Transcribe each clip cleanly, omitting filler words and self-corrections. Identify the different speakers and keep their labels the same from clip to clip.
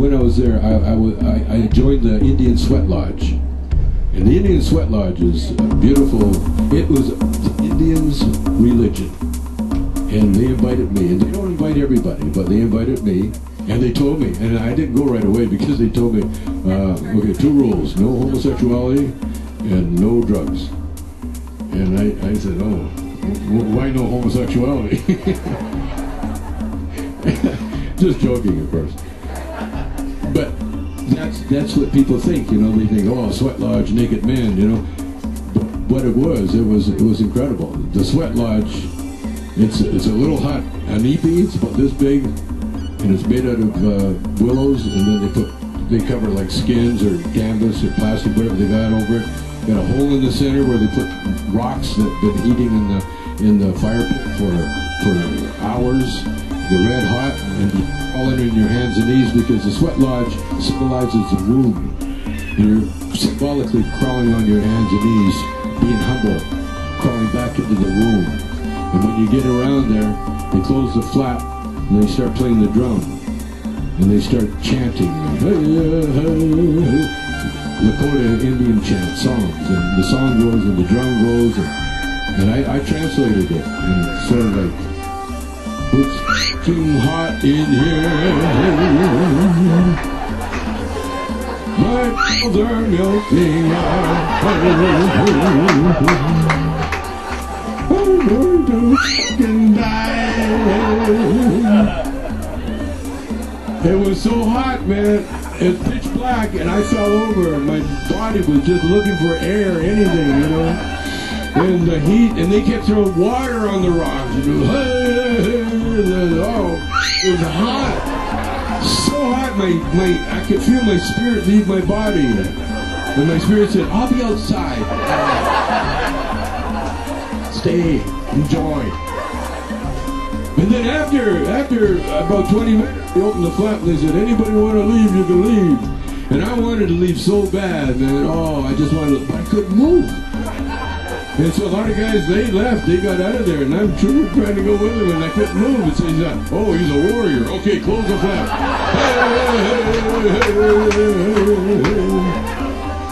Speaker 1: when I was there, I joined the Indian Sweat Lodge. And the Indian Sweat Lodge is beautiful. It was the Indians' religion. And they invited me. And they don't invite everybody, but they invited me. And they told me, and I didn't go right away because they told me, okay, 2 rules: no homosexuality and no drugs. And I said, oh, why no homosexuality? Just joking, of course. But that's what people think, you know. They think, oh, Sweat Lodge, naked men, you know. But what it was incredible. The Sweat Lodge, it's a little hut, an ipi, it's about this big, and it's made out of willows, and then they cover like skins or canvas or plastic, whatever they got over it. Got a hole in the center where they put rocks that have been heating in the fire pit for hours. They're red hot, and you fall in your hands and knees because the Sweat Lodge symbolizes the womb. You're symbolically crawling on your hands and knees, being humble, crawling back into the womb. And when you get around there, they close the flap and they start playing the drum, and they start chanting. Lakota Indian chant songs, and the song goes and the drum goes, and I translated it, and it's sort of like, it's too hot in here, my balls are melting I'm going to fucking die. It was so hot, man. It was pitch black, and I fell over, and my body was just looking for air, anything, you know. And the heat, and they kept throwing water on the rocks. And it was, it was hot, so hot. I could feel my spirit leave my body, and my spirit said, "I'll be outside. Stay, enjoy." And then after about 20 minutes, they opened the flap and they said, "Anybody want to leave, you can leave." And I wanted to leave so bad, man. Oh, I just wanted to, but I couldn't move. And so a lot of guys, they left, they got out of there, and I'm trying to go with them, and I couldn't move. And so he said, "Oh, he's a warrior. Okay, close the flap."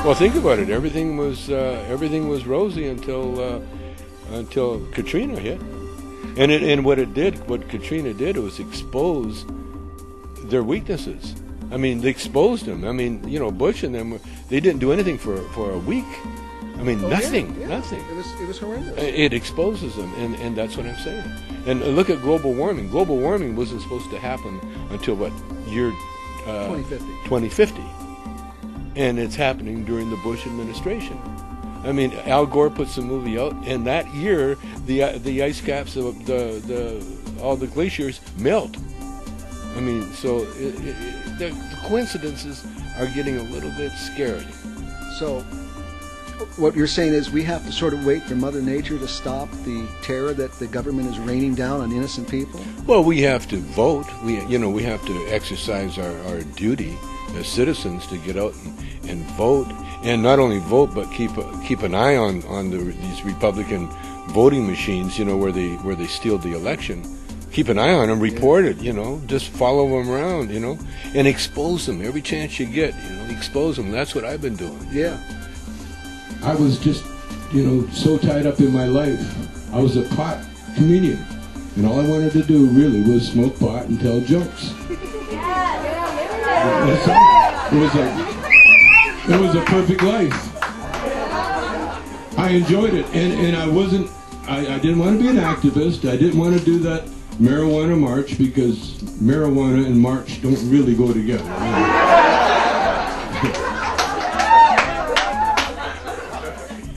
Speaker 2: Well, think about it. Everything was rosy until Katrina hit. And what Katrina did was expose their weaknesses. I mean, they exposed them. I mean, you know, Bush and them, they didn't do anything for a week. I mean, nothing.
Speaker 3: It was horrendous.
Speaker 2: It exposes them, and that's what I'm saying. And look at global warming. Global warming wasn't supposed to happen until what year?
Speaker 3: 2050.
Speaker 2: 2050, and it's happening during the Bush administration. I mean, Al Gore puts a movie out, and that year the ice caps of all the glaciers melt. I mean, so the coincidences are getting a little bit scary.
Speaker 3: So, what you're saying is we have to sort of wait for Mother Nature to stop the terror that the government is raining down on innocent people?
Speaker 2: Well, we have to vote. We have to exercise our duty as citizens to get out and vote. And not only vote, but keep an eye on these Republican voting machines, you know, where they steal the election. Keep an eye on them, report it, you know, just follow them around, you know, and expose them every chance you get, you know, expose them. That's what I've been doing.
Speaker 3: Yeah.
Speaker 1: I was just, you know, so tied up in my life. I was a pot comedian, and all I wanted to do really was smoke pot and tell jokes. It was a perfect life. I enjoyed it, and I didn't want to be an activist. I didn't want to do that marijuana march because marijuana and march don't really go together.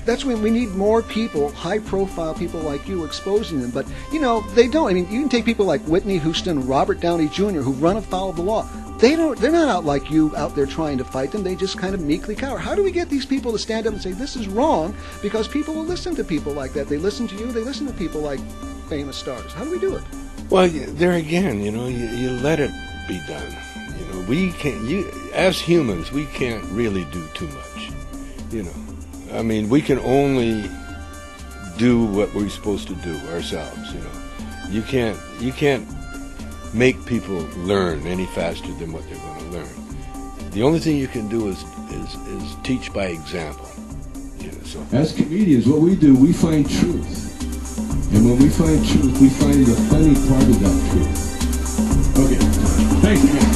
Speaker 3: That's when we need more people, high-profile people like you, exposing them. But, you know, they don't. I mean, you can take people like Whitney Houston, Robert Downey Jr., who run afoul of the law. They're not out like you out there trying to fight them. They just kind of meekly cower. How do we get these people to stand up and say, this is wrong? Because people will listen to people like that. They listen to you. They listen to people like famous stars. How do we do it?
Speaker 2: Well, there again, you know, you let it be done. You know, we can't, as humans, we can't really do too much, you know. I mean, we can only do what we're supposed to do ourselves, you know. You can't make people learn any faster than what they're going to learn. The only thing you can do is teach by example. You know, so.
Speaker 1: As comedians, what we do, we find truth. And when we find truth, we find the funny part of that truth. Okay. Thanks again.